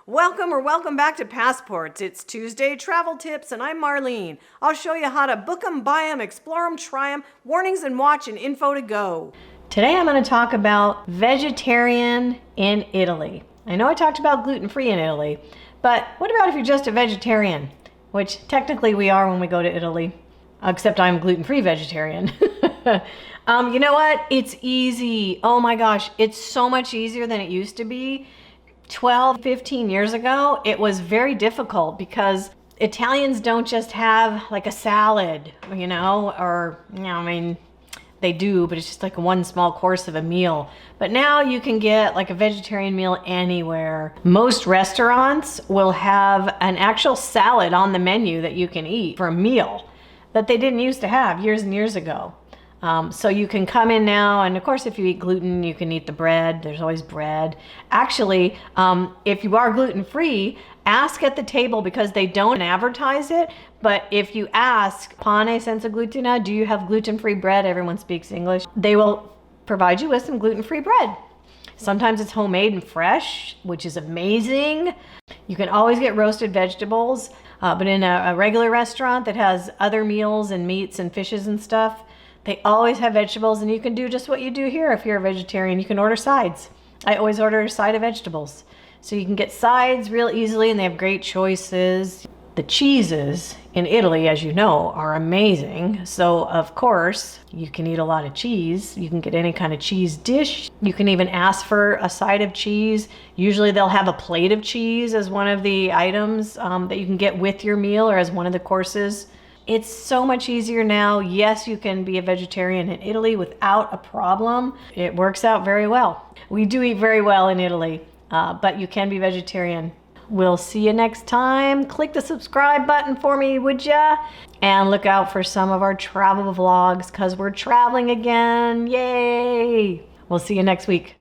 Welcome back to Passports. It's Tuesday Travel Tips, and I'm Marlene. I'll show you how to book them, buy them, explore them, try them, warnings and watch, and info to go. Today I'm going to talk about vegetarian in Italy. I know I talked about gluten-free in Italy, but what about if you're just a vegetarian? Which technically we are when we go to Italy, except I'm gluten-free vegetarian. You know what? It's easy. Oh my gosh, it's so much easier than it used to be. 12, 15 years ago, it was very difficult because Italians don't just have like a salad, they do, but it's just like one small course of a meal. But now you can get like a vegetarian meal anywhere. Most restaurants will have an actual salad on the menu that you can eat for a meal that they didn't used to have years and years ago. So you can come in now, and of course if you eat gluten, you can eat the bread. There's always bread. Actually, if you are gluten-free, ask at the table because they don't advertise it. But if you ask, pane senza glutine, do you have gluten-free bread? Everyone speaks English. They will provide you with some gluten-free bread. Sometimes it's homemade and fresh, which is amazing. You can always get roasted vegetables, but in a regular restaurant that has other meals and meats and fishes and stuff, they always have vegetables, and you can do just what you do here if you're a vegetarian. You can order sides. I always order a side of vegetables. So you can get sides real easily, and they have great choices. The cheeses in Italy, as you know, are amazing. So of course, you can eat a lot of cheese. You can get any kind of cheese dish. You can even ask for a side of cheese. Usually they'll have a plate of cheese as one of the items that you can get with your meal or as one of the courses. It's so much easier now. Yes, you can be a vegetarian in Italy without a problem. It works out very well. We do eat very well in Italy, but you can be vegetarian. We'll see you next time. Click the subscribe button for me, would ya? And look out for some of our travel vlogs because we're traveling again. Yay! We'll see you next week.